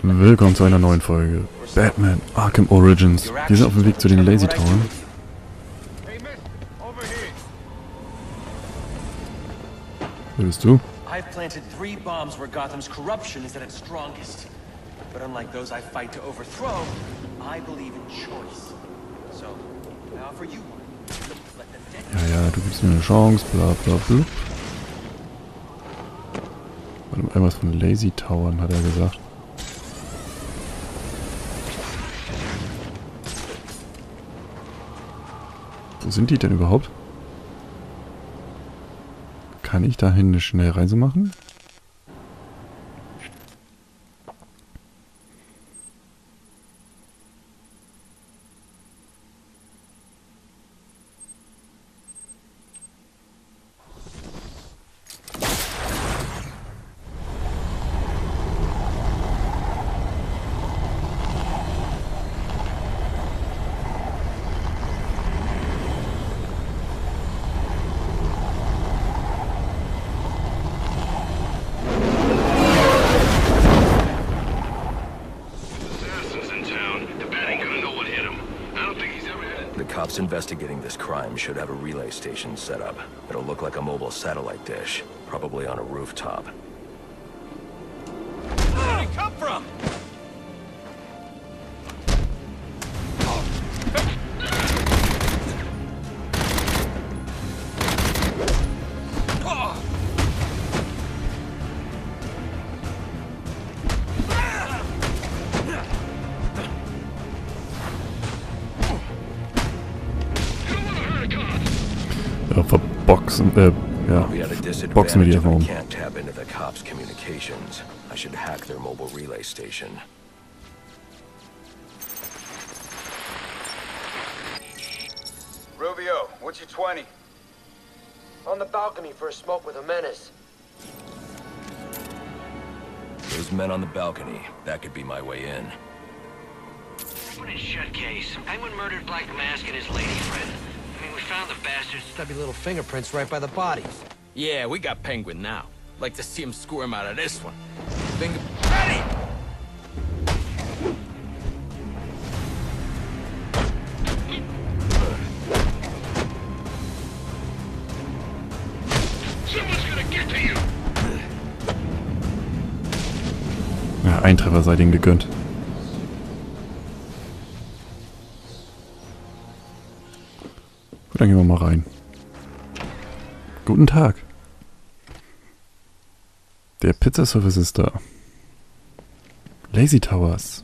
Willkommen zu einer neuen Folge Batman Arkham Origins. Wir sind auf dem Weg zu den Lacey-Towers. Wer bist du? I've planted 3 bombs where Gotham's corruption is at its strongest. But unlike those I fight to overthrow, I believe in choice. So, I offer you one. Ja, du gibst mir eine Chance, bla bla bla. Irgendwas von Lacey-Towern hat er gesagt. Wo sind die denn überhaupt? Kann ich dahin eine Schnellreise machen? Cops investigating this crime should have a relay station set up. It'll look like a mobile satellite dish, probably on a rooftop. Where did it come from? Ja, verboxen, ja. Boxen wir die einfach um. Can't tap into the cops' communications. I should hack their mobile relay station. Rubio, what's your 20? On the balcony for a smoke with a menace. Those men on the balcony, that could be my way in. Open and shut case. Penguin murdered Black Mask and his lady friend. I mean, we found the bastards. Stubby little fingerprints right by the bodies. Yeah, we got Penguin now. Like to see him squirm out of this one. Finger... Ready! Someone's gonna get to you! Ja, ein Treffer sei denen gegönnt. Gut, dann gehen wir mal rein. Guten Tag. Der Pizzaservice ist da. Lacey-Towers.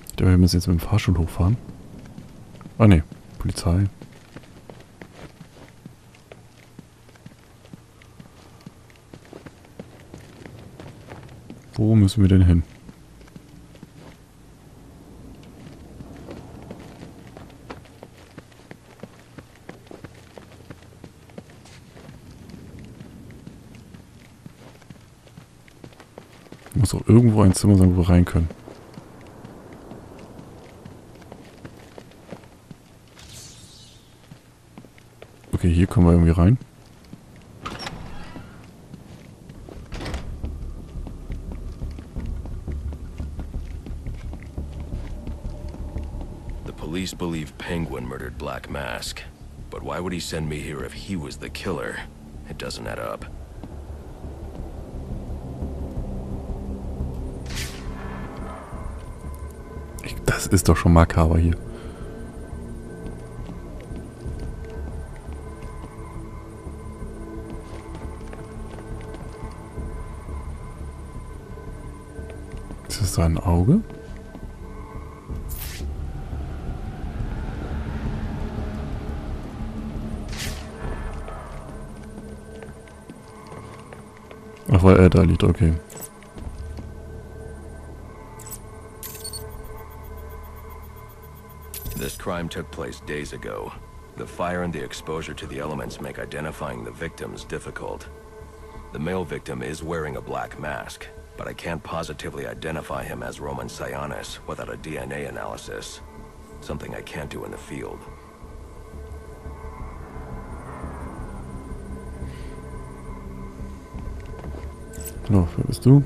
Ich glaube, wir müssen jetzt mit dem Fahrstuhl hochfahren. Ah ne, Polizei. Wo müssen wir denn hin? Muss auch irgendwo ein Zimmer sein, wo wir rein können. Okay, hier kommen wir irgendwie rein. The police believe Penguin murdered Black Mask. But why would he send me here if he was the killer? It doesn't add up. Das ist doch schon makaber hier. Ist das da ein Auge? Ach, weil er da liegt, okay. This crime took place days ago. The fire and the exposure to the elements make identifying the victims difficult. The male victim is wearing a black mask, but I can't positively identify him as Roman Sionis without a DNA analysis. Something I can't do in the field. Genau, wer bist du?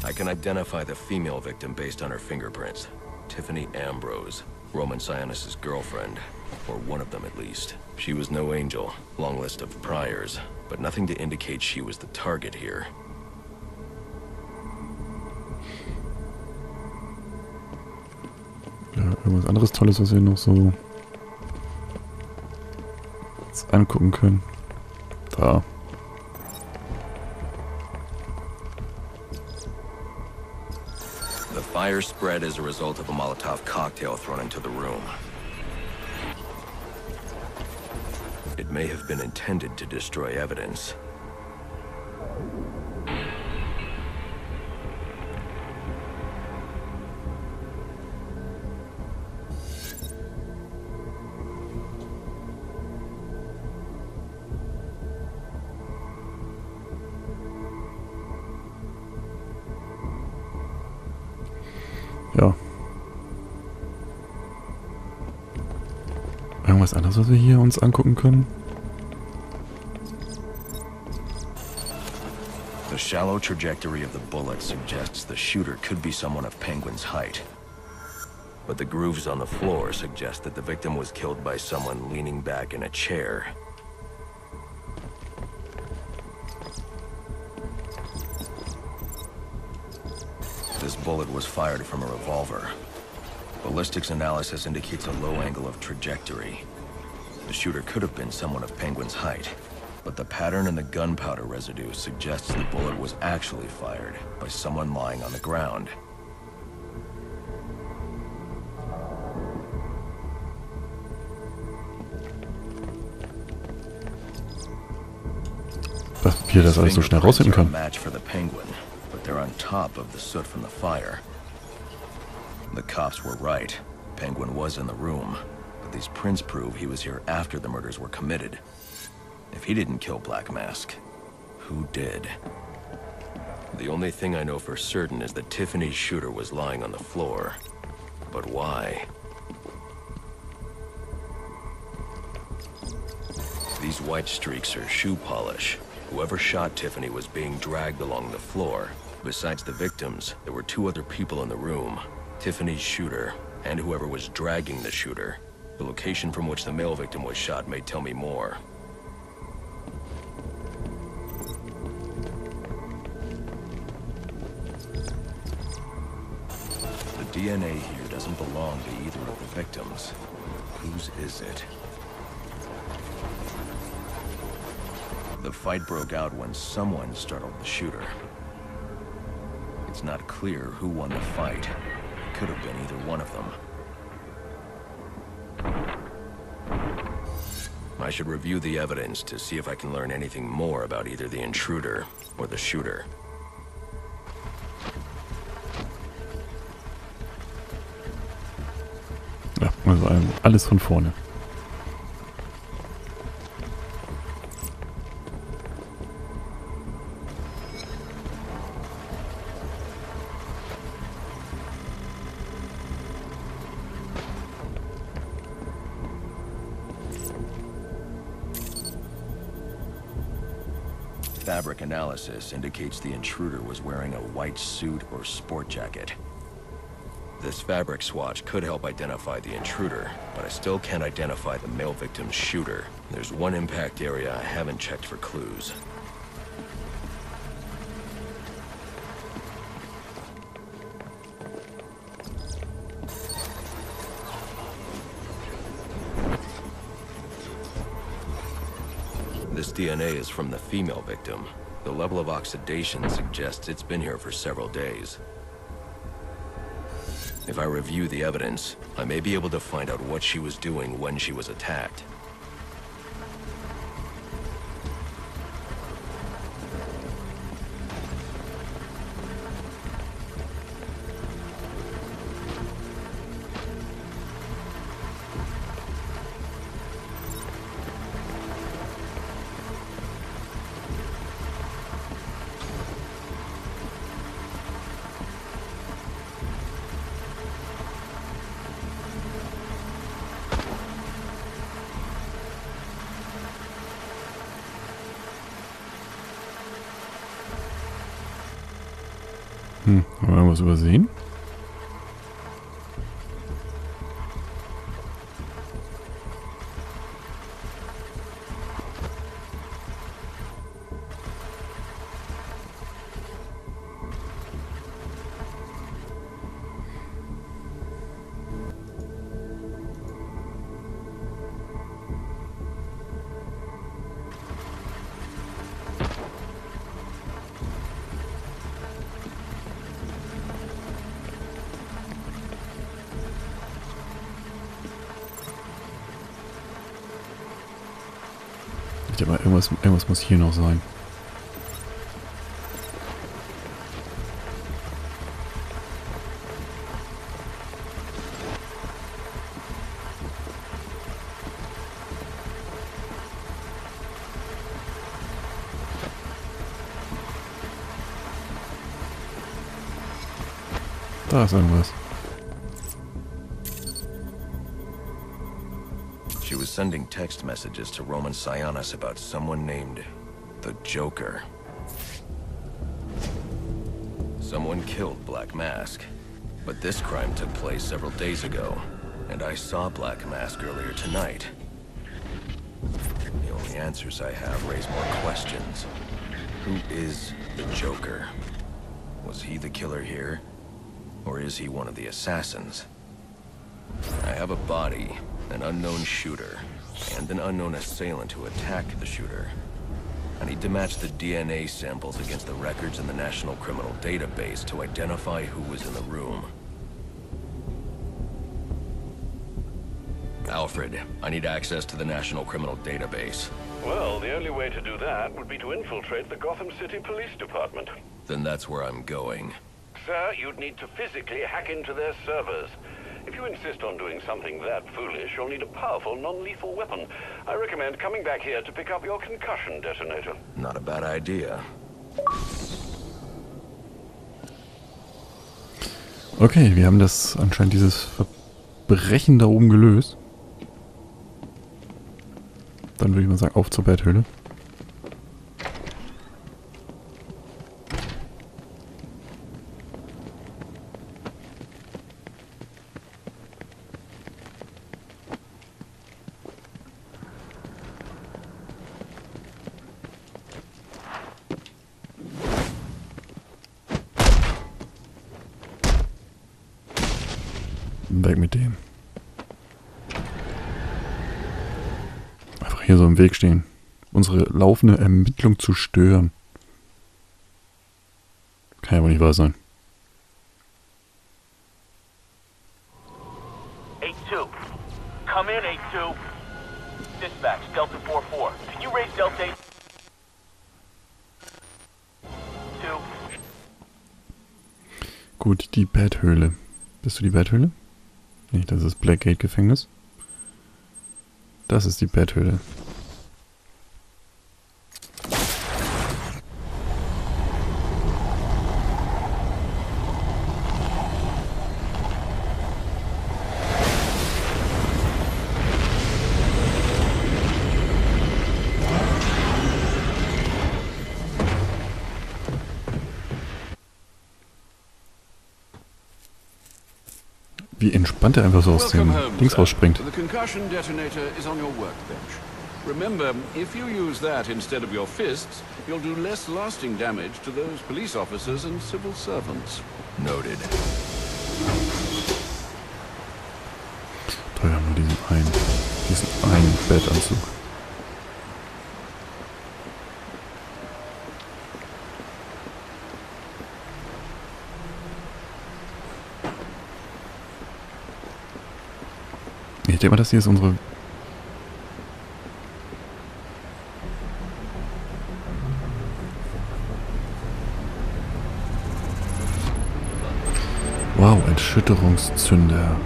I can identify the female victim based on her fingerprints. Tiffany Ambrose, Roman Sionis' girlfriend, or one of them at least. She was no angel, long list of priors, but nothing to indicate she was the target here. Ja, irgendwas anderes Tolles, was wir noch so uns angucken können. Da. The fire spread as a result of a Molotov cocktail thrown into the room. It may have been intended to destroy evidence. Ja. Irgendwas anderes, was wir hier uns angucken können? The shallow trajectory of the bullet suggests the shooter could be someone of Penguin's height. But the grooves on the floor suggest that the victim was killed by someone leaning back in a chair. This bullet was fired from a revolver. Ballistics analysis indicates a low angle of trajectory. The shooter could have been someone of Penguin's height, but the pattern in the gunpowder residue suggests the bullet was actually fired by someone lying on the ground. Dass wir das alles so schnell rausfinden können. Match for the Penguin, but they're on top of the soot from the fire. The cops were right. Penguin was in the room, but these prints prove he was here after the murders were committed. If he didn't kill Black Mask, who did? The only thing I know for certain is that Tiffany's shooter was lying on the floor. But why? These white streaks are shoe polish. Whoever shot Tiffany was being dragged along the floor. Besides the victims, there were two other people in the room. Tiffany's shooter, and whoever was dragging the shooter. The location from which the male victim was shot may tell me more. The DNA here doesn't belong to either of the victims. Whose is it? The fight broke out when someone startled the shooter. It's not clear who won the fight. It could have been either one of them. I should review the evidence to see if I can learn anything more about either the intruder or the shooter. Ja, also alles von vorne. Fabric analysis indicates the intruder was wearing a white suit or sport jacket. This fabric swatch could help identify the intruder, but I still can't identify the male victim's shooter. There's one impact area I haven't checked for clues. This DNA is from the female victim. The level of oxidation suggests it's been here for several days. If I review the evidence, I may be able to find out what she was doing when she was attacked. Haben wir irgendwas übersehen? Ich denke mal, irgendwas muss hier noch sein. Da ist irgendwas. She was sending text messages to Roman Sionis about someone named the Joker. Someone killed Black Mask, but this crime took place several days ago, and I saw Black Mask earlier tonight. The only answers I have raise more questions. Who is the Joker? Was he the killer here? Or is he one of the assassins? I have a body, an unknown shooter, and an unknown assailant who attacked the shooter. I need to match the DNA samples against the records in the National Criminal Database to identify who was in the room. Alfred, I need access to the National Criminal Database. Well, the only way to do that would be to infiltrate the Gotham City Police Department. Then that's where I'm going. Sir, you'd need to physically hack into their servers. If you insist on doing something that foolish, you'll need a powerful, non-lethal weapon. I recommend coming back here to pick up your concussion detonator. Not a bad idea. Okay, wir haben das anscheinend dieses Verbrechen da oben gelöst. Dann würde ich mal sagen, auf zur Betthöhle. Weg mit dem. Einfach hier so im Weg stehen. Unsere laufende Ermittlung zu stören. Kann ja wohl nicht wahr sein. 8-2. Come in, 8-2. Dispatch, Delta 4-4. Can you raise Delta 8? 2. Gut, die Betthöhle. Bist du die Betthöhle? Nee, das ist Blackgate-Gefängnis. Das ist die Betthöhle. Wie entspannt er einfach so aus dem Dings rausspringt. The concussion detonator is on your workbench. Remember, if you use that instead of your fists, you'll do less lasting damage to those police officers and civil servants. Noted. Toll, haben wir diesen einen Bettanzug. Ich denke mal, das hier ist unsere... Wow, Erschütterungszünder.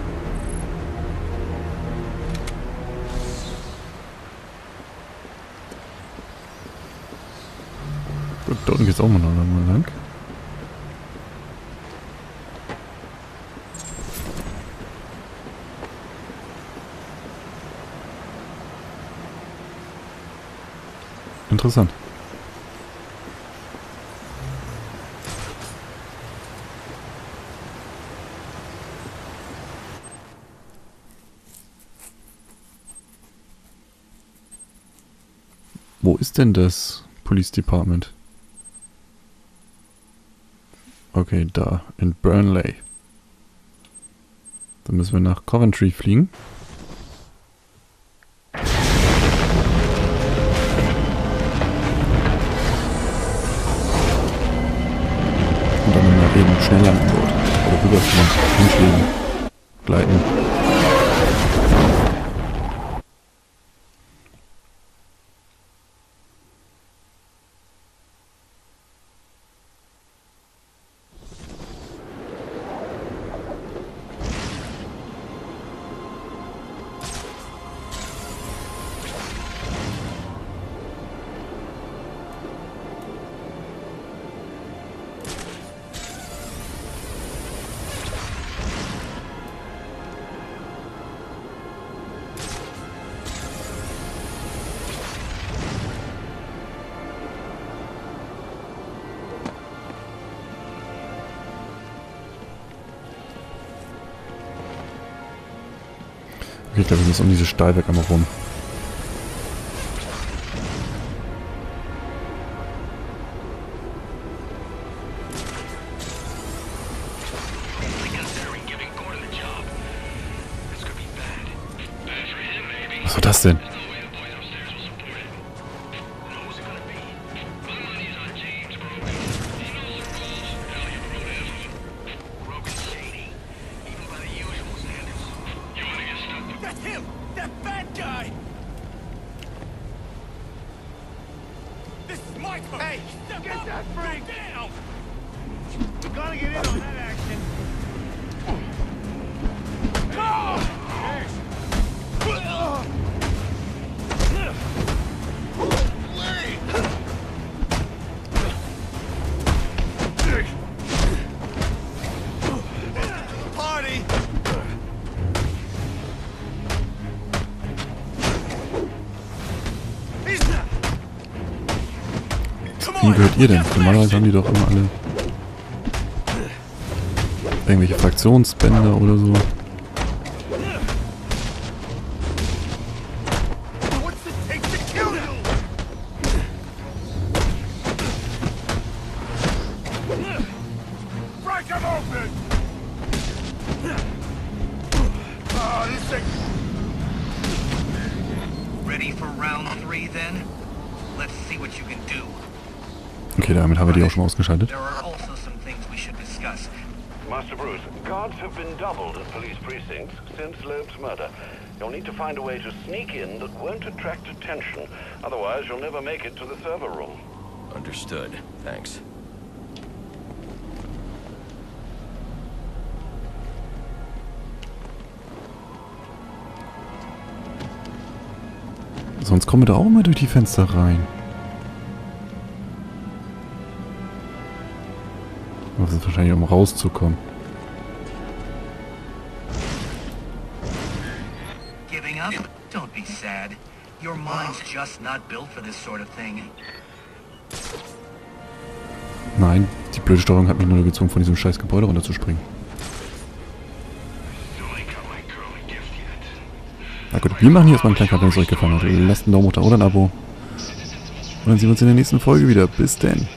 Gut, da unten geht's auch mal noch lang. Interessant. Wo ist denn das Police Department? Okay, da. In Burnley. Dann müssen wir nach Coventry fliegen. Und dann mal eben schnell landen dort. Oder rüberfliegen, hinfliegen, gleiten. Okay, ich glaube, wir müssen um dieses Stahlwerk einmal rum. Was war das denn? Hey, get that freak down! We're gonna get in on that action. Party! Wem gehört ihr denn? Normalerweise haben die doch immer alle irgendwelche Fraktionsbänder oder so. Ready for round 3 then? Let's see what you can do. Okay, damit haben wir die auch schon mal ausgeschaltet. There are also some things we should discuss. Master Bruce, guards have been doubled at police precincts since Loeb's murder. You'll need to find a way to sneak in that won't attract attention. Otherwise, you'll never make it to the server room. Understood. Thanks. Sonst kommen wir da auch immer durch die Fenster rein. Das ist wahrscheinlich, um rauszukommen. Giving up? Don't be sad. Your mind's just not built for this sort of thing. Nein, die blöde Steuerung hat mich nur gezwungen, von diesem scheiß Gebäude runterzuspringen. Na gut, wir machen hier erstmal einen kleinen Cut, wenn es euch gefallen hat. Lasst einen Daumen hoch oder ein Abo. Und dann sehen wir uns in der nächsten Folge wieder. Bis denn.